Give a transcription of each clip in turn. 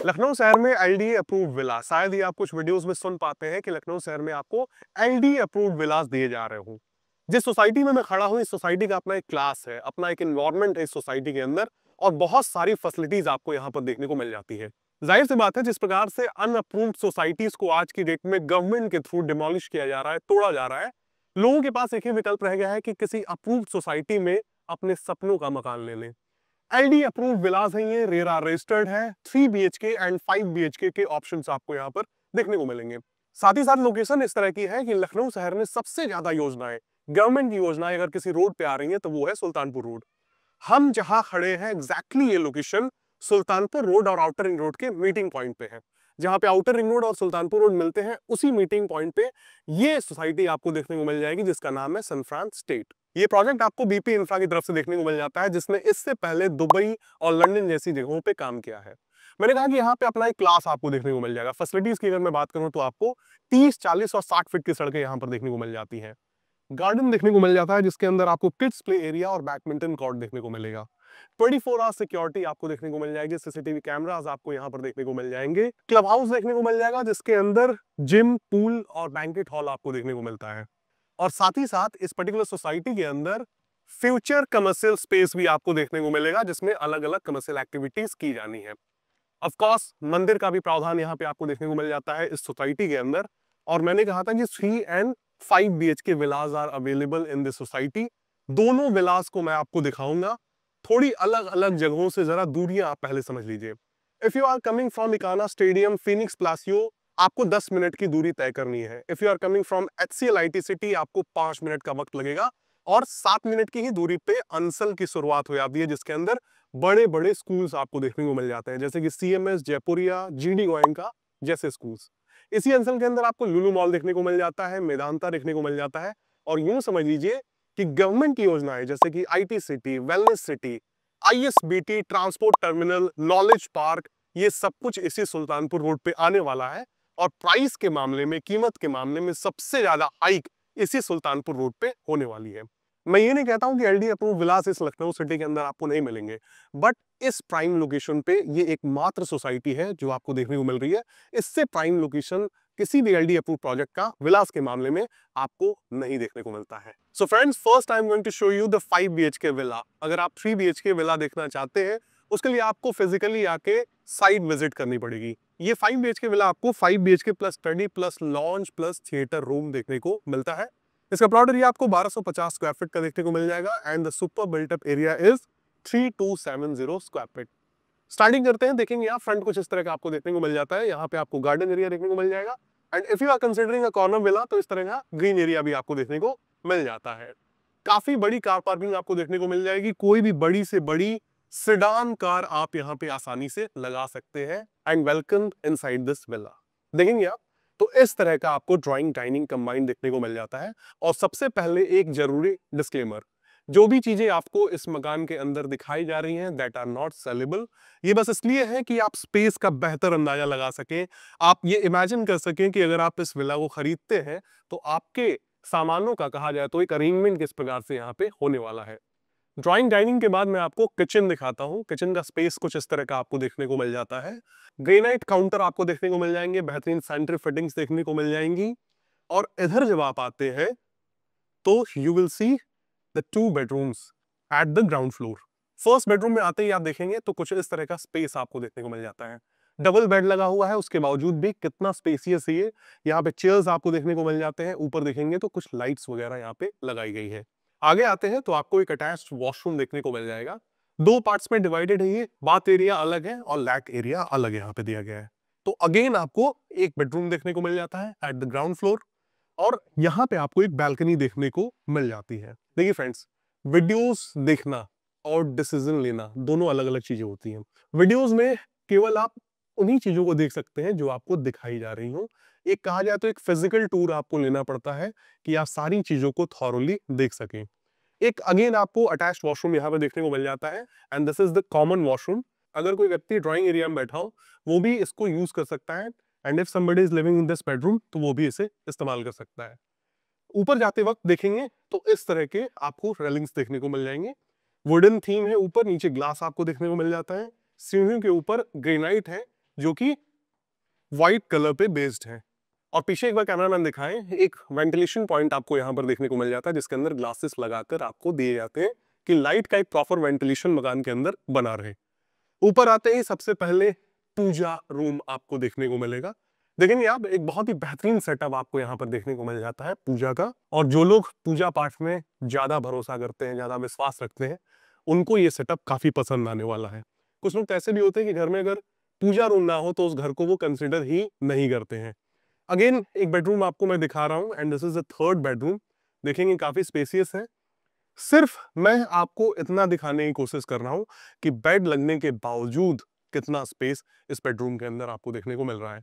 लखनऊ शहर में LDA approved villa, शायद ही आप कुछ वीडियोस में सुन पाते हैं कि लखनऊ शहर में आपको एलडीए अप्रूव्ड विलास दिए जा रहे हो। जिस सोसाइटी में मैं खड़ा हूं, इस सोसाइटी का अपना एक क्लास है, अपना एक इन्वायरमेंट है इस सोसाइटी के अंदर, और बहुत सारी फैसिलिटीज आपको यहाँ पर देखने को मिल जाती है। जाहिर सी बात है, जिस प्रकार से अनअप्रूव्ड सोसाइटीज को आज की डेट में गवर्नमेंट के थ्रू डिमोलिश किया जा रहा है, तोड़ा जा रहा है, लोगों के पास एक ही विकल्प रह गया है कि किसी अप्रूव्ड सोसाइटी में अपने सपनों का मकान ले लें। एलडी अप्रूव्ड विलास है, ये रेरा रजिस्टर्ड है। 3 बीएचके एंड 5 बीएचके के ऑप्शंस आपको यहाँ पर देखने को मिलेंगे। साथ ही साथ लोकेशन इस तरह की है कि लखनऊ शहर में सबसे ज्यादा योजनाएं, गवर्नमेंट की योजनाएं अगर किसी रोड पे आ रही हैं तो वो है सुल्तानपुर रोड। हम जहां खड़े हैं एग्जैक्टली ये लोकेशन सुल्तानपुर रोड और आउटर रिंग रोड के मीटिंग पॉइंट पे है। जहां पे आउटर रिंग रोड और सुल्तानपुर रोड मिलते हैं, उसी मीटिंग पॉइंट पे ये सोसाइटी आपको देखने को मिल जाएगी, जिसका नाम है सनफ्रांस स्टेट। ये प्रोजेक्ट आपको बीपी इंफ्रा की तरफ से देखने को मिल जाता है, जिसने इससे पहले दुबई और लंदन जैसी जगहों पे काम किया है। मैंने कहा कि यहाँ पे अपना एक क्लास आपको देखने को मिल जाएगा। फैसिलिटीज की अगर मैं बात करूं तो आपको 30, 40 और 60 फीट की सड़कें यहाँ पर देखने को मिल जाती हैं। गार्डन देखने को मिल जाता है, जिसके अंदर आपको किड्स प्ले एरिया और बैडमिंटन कोर्ट देखने को मिलेगा। 24 आवर सिक्योरिटी आपको देखने को मिल जाएगी। सीसीटीवी कैमरास आपको यहाँ पर देखने को मिल जाएंगे। क्लब हाउस देखने को मिल जाएगा, जिसके अंदर जिम, पूल और बैंकेट हॉल आपको देखने को मिलता है। और साथ ही साथ इस पर्टिकुलर सोसाइटी के अंदर फ्यूचर कमर्शियल स्पेस भी आपको देखने को मिलेगा, जिसमें अलग अलग कमर्शियल एक्टिविटीज की जानी है। ऑफ कोर्स मंदिर का भी प्रावधान यहाँ पे आपको देखने को मिल जाता है इस सोसाइटी के अंदर। और मैंने कहा था कि 3 and 5 BHK villas are available in this society. दोनों विलास को मैं आपको दिखाऊंगा, थोड़ी अलग अलग जगहों से, जरा दूरियां आप पहले समझ लीजिए। If you are coming from Ekana stadium Phoenix Palassio, आपको 10 मिनट की दूरी तय करनी है। If you are coming from HCL IT city, आपको 5 मिनट का वक्त लगेगा। और 7 मिनट की ही दूरी पे अंसल की शुरुआत हो जाती है, जिसके अंदर बड़े बड़े स्कूल्स आपको देखने को मिल जाते हैं, जैसे कि सीएमएस, जयपुरिया, जीडी गोयनका जैसे स्कूल्स। इसी अंचल के अंदर आपको लुलु मॉल देखने को मिल जाता है, मेदांता देखने को मिल जाता है। और यूं समझ लीजिए कि गवर्नमेंट की योजनाएं जैसे कि IT city, wellness city, ISBT, transport terminal, knowledge park, ये सब कुछ इसी सुल्तानपुर रोड पे आने वाला है। और प्राइस के मामले में, कीमत के मामले में सबसे ज्यादा हाइक इसी सुल्तानपुर रोड पे होने वाली है। मैं ये नहीं कहता हूं कि एलडी अप्रूव विलास इस लखनऊ सिटी के अंदर आपको नहीं मिलेंगे, बट इस प्राइम लोकेशन पे ये एकमात्र सोसाइटी है जो आपको देखने को मिल रही है। इससे प्राइम लोकेशन किसी भी एलडी अप्रूव प्रोजेक्ट का विलास के मामले में आपको नहीं देखने को मिलता है। So friends, first I am going to show you the 5 BHK villa. अगर आप 3 बीएचके विला देखना चाहते हैं, उसके लिए आपको फिजिकली आके साइट विजिट करनी पड़ेगी। ये 5 बीएचके विला आपको 5 BHK plus study plus launch plus theatre room देखने को मिलता है। इसका प्लॉट एरिया आपको 1250 स्क्वायर फीट का देखने को मिल जाएगा and the super built up area is 3270 square feet. Starting करते हैं, देखेंगे यहाँ फ्रंट कुछ इस तरह का आपको देखने को मिल जाता है। यहाँ पे आपको गार्डन एरिया देखने को मिल जाएगा and if you are considering a corner villa, तो इस तरह का ग्रीन एरिया भी आपको देखने को मिल जाता है। काफी बड़ी कार पार्किंग आपको देखने को मिल जाएगी। कोई भी बड़ी से बड़ी सेडान कार आप यहाँ पे आसानी से लगा सकते हैं and welcome inside this villa. देखेंगे आप तो इस तरह का आपको ड्राइंग डाइनिंग कंबाइंड देखने को मिल जाता है। और सबसे पहले एक जरूरी डिस्क्लेमर, जो भी चीजें आपको इस मकान के अंदर दिखाई जा रही हैं दैट आर नॉट सेलेबल। ये बस इसलिए है कि आप स्पेस का बेहतर अंदाजा लगा सकें, आप ये इमेजिन कर सकें कि अगर आप इस विला को खरीदते हैं तो आपके सामानों का, कहा जाए तो, एक अरेंजमेंट किस प्रकार से यहाँ पे होने वाला है। ड्राइंग डाइनिंग के बाद मैं आपको किचन दिखाता हूँ। किचन का स्पेस कुछ इस तरह का आपको देखने को मिल जाता है। ग्रेनाइट काउंटर आपको देखने को मिल जाएंगे, बेहतरीन सैनिटरी फिटिंग्स देखने को मिल जाएंगी। और इधर जब आप आते हैं तो you will see the 2 bedrooms at the ground floor. First bedroom में आते ही आप देखेंगे तो कुछ इस तरह का स्पेस आपको देखने को मिल जाता है। डबल बेड लगा हुआ है, उसके बावजूद भी कितना स्पेसियस है ये। यहाँ पे चेयर्स आपको देखने को मिल जाते हैं। ऊपर देखेंगे तो कुछ लाइट्स वगैरह यहाँ पे लगाई गई है। आगे आते हैं तो आपको एक अटैच्ड वॉशरूम देखने को मिल जाएगा। 2 पार्ट्स में डिवाइडेड है ये। बाथ एरिया अलग है और लैक एरिया अलग यहाँ पे दिया गया है। तो अगेन आपको एक बेडरूम देखने को मिल जाता है एट द ग्राउंड फ्लोर। और यहाँ पे आपको एक बैल्कनी देखने को मिल जाती है। देखिए फ्रेंड्स, वीडियोस देखना और डिसीजन लेना दोनों अलग अलग चीजें होती हैं। वीडियोस में केवल आप उन्हीं चीजों को देख सकते हैं जो आपको दिखाई जा रही हो। एक कहा जाए तो एक फिजिकल टूर आपको लेना पड़ता है कि आप सारी चीजों को थॉरोली देख सकें। एक अगेन आपको अटैच्ड वॉशरूम यहाँ पे देखने को मिल जाता है and this is the common washroom. अगर कोई व्यक्ति ड्राइंग एरिया में बैठा हो, वो भी इसको यूज कर सकता है and if somebody is living in this bedroom, तो वो भी इसे इस्तेमाल कर सकता है। ऊपर जाते वक्त देखेंगे तो इस तरह के आपको रेलिंग्स देखने को मिल जाएंगे। वुडन थीम है ऊपर, नीचे ग्लास आपको देखने को मिल जाता है। सीढ़ियों के ऊपर ग्रेनाइट है जो कि व्हाइट कलर पे बेस्ड है। और पीछे एक बार कैमरामैन दिखाएं, एक वेंटिलेशन पॉइंट आपको यहां पर देखने को मिल जाता है जिसके अंदर ग्लासेस लगाकर आपको दिए जाते हैं कि लाइट का एक प्रॉपर वेंटिलेशन मकान के अंदर बना रहे। ऊपर आते ही सबसे पहले पूजा रूम आपको देखने को मिलेगा। देखेंगे आप, एक बहुत ही बेहतरीन सेटअप आपको यहाँ पर देखने को मिल जाता है पूजा का। और जो लोग पूजा पाठ में ज्यादा भरोसा करते हैं, ज्यादा विश्वास रखते हैं, उनको ये सेटअप काफी पसंद आने वाला है। कुछ लोग तो ऐसे भी होते हैं कि घर में अगर पूजा रूम ना हो तो उस घर को वो कंसिडर ही नहीं करते हैं। अगेन एक बेडरूम आपको मैं दिखा रहा हूं and this is the third bedroom. देखेंगे काफी स्पेसियस है। सिर्फ मैं आपको इतना दिखाने की कोशिश कर रहा हूं कि बेड लगने के बावजूद कितना स्पेस इस बेडरूम के अंदर आपको देखने को मिल रहा है।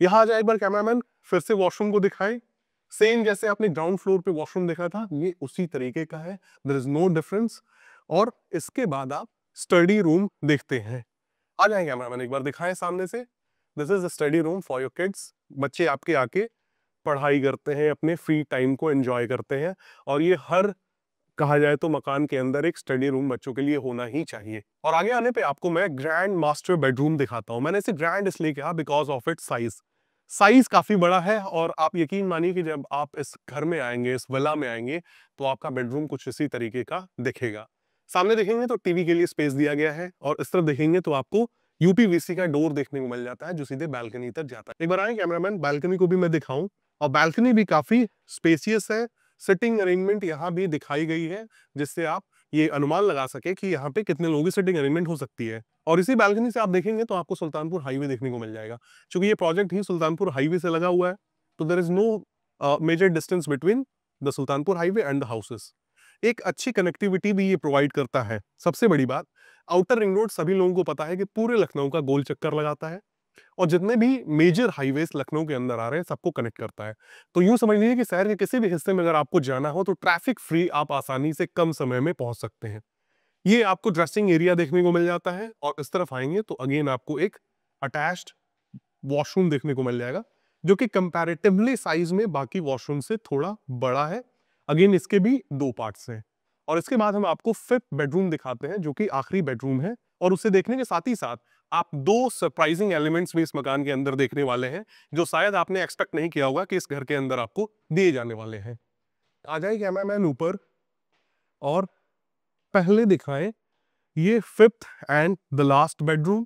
यहां आ जाए एक बार कैमरामैन, फिर से वॉशरूम को दिखाए। सेम जैसे आपने ग्राउंड फ्लोर पे वॉशरूम देखा था, ये उसी तरीके का है, देयर इज नो डिफरेंस। और इसके बाद आप स्टडी रूम देखते हैं। आ जाए कैमरामैन, एक बार दिखाएं सामने से। This is study room for your kids. बच्चे आपके आके पढ़ाई करते हैं, अपने फ्री टाइम को एंजॉय करते हैं। और ये हर, कहा जाए तो, मकान के अंदर एक स्टडी रूम बच्चों के लिए होना ही चाहिए। और आगे आने पे आपको मैं ग्रैंड मास्टर बेडरूम दिखाता हूं। मैंने इसे ग्रैंड इसलिए कहा because of it size. Size काफी बड़ा है और आप यकीन मानिए कि जब आप इस घर में आएंगे, इस विला में आएंगे, तो आपका बेडरूम कुछ इसी तरीके का दिखेगा। सामने देखेंगे तो टीवी के लिए स्पेस दिया गया है और इस तरफ देखेंगे तो आपको यूपीवीसी का डोर देखने को मिल जाता है जो सीधे बालकनी तक जाता है। एक बार आए कैमरामैन, बालकनी को भी मैं दिखाऊं। और बालकनी भी काफी स्पेसियस है। सिटिंग अरेंजमेंट यहाँ भी दिखाई गई है जिससे आप ये अनुमान लगा सके कि यहाँ पे कितने लोगों की सिटिंग अरेंजमेंट हो सकती है। और इसी बालकनी से आप देखेंगे तो आपको सुल्तानपुर हाईवे देखने को मिल जाएगा। क्योंकि ये प्रोजेक्ट ही सुल्तानपुर हाईवे से लगा हुआ है, तो there is no major distance between the Sultanpur highway and the houses. एक अच्छी कनेक्टिविटी भी ये प्रोवाइड करता है। सबसे बड़ी बात, आउटर रिंग रोड सभी लोगों को पता है कि पूरे लखनऊ का गोल चक्कर लगाता है और जितने भी मेजर हाईवेज लखनऊ के अंदर आ रहे हैं सबको कनेक्ट करता है। तो यूं समझ लीजिए कि शहर के किसी भी हिस्से में अगर आपको जाना हो तो ट्रैफिक फ्री आप आसानी से कम समय में पहुंच सकते हैं। ये आपको ड्रेसिंग एरिया देखने को मिल जाता है। और इस तरफ आएंगे तो अगेन आपको एक अटैच्ड वॉशरूम देखने को मिल जाएगा जो कि कंपैरेटिवली साइज में बाकी वॉशरूम से थोड़ा बड़ा है। अगेन इसके भी दो पार्ट्स हैं। और इसके बाद हम आपको फिफ्थ बेडरूम दिखाते हैं जो कि आखिरी बेडरूम है। और उसे देखने के साथ ही साथ आप दो सरप्राइजिंग एलिमेंट्स भी इस मकान के अंदर देखने वाले हैं जो शायद आपने एक्सपेक्ट नहीं किया होगा कि इस घर के अंदर आपको दिए जाने वाले हैं। आ जाए कैमरामैन ऊपर और पहले दिखाएं ये fifth and the last bedroom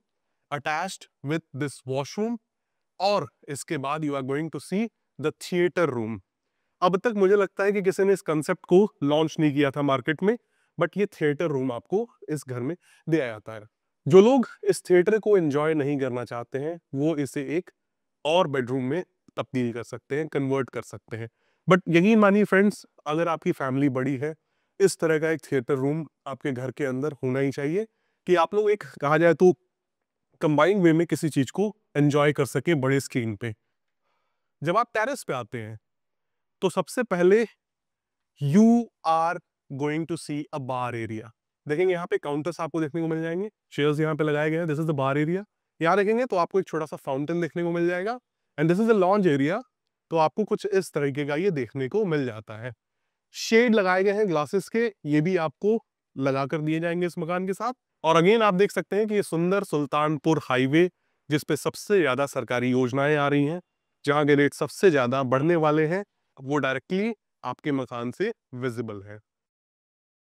attached with this washroom. और इसके बाद you are going to see the theatre room. अब तक मुझे लगता है कि किसी ने इस कंसेप्ट को लॉन्च नहीं किया था मार्केट में, बट ये थिएटर रूम आपको इस घर में दिया जाता है। जो लोग इस थिएटर को एंजॉय नहीं करना चाहते हैं वो इसे एक और बेडरूम में तब्दील कर सकते हैं, कन्वर्ट कर सकते हैं। बट यकीन मानिए फ्रेंड्स, अगर आपकी फैमिली बड़ी है, इस तरह का एक थिएटर रूम आपके घर के अंदर होना ही चाहिए कि आप लोग एक, कहा जाए तो, कंबाइंड वे में किसी चीज को एंजॉय कर सके बड़े स्क्रीन पे। जब आप टेरेस पे आते हैं तो सबसे पहले you are going to see a bar area. देखेंगे यहाँ पे काउंटर्स आपको देखने को मिल जाएंगे, चेयर्स यहाँ पे लगाए गए हैं। This is the bar area. यहाँ देखेंगे तो आपको एक छोटा सा फाउंटेन देखने को मिल जाएगा and this is a lounge area. तो आपको कुछ इस तरीके का ये देखने को मिल जाता है। शेड लगाए गए हैं ग्लासेस के, ये भी आपको लगा कर दिए जाएंगे इस मकान के साथ। और अगेन आप देख सकते हैं कि ये सुंदर सुल्तानपुर हाईवे जिसपे सबसे ज्यादा सरकारी योजनाएं आ रही हैं, जहां के रेट सबसे ज्यादा बढ़ने वाले हैं, वो डायरेक्टली आपके मकान से विजिबल है।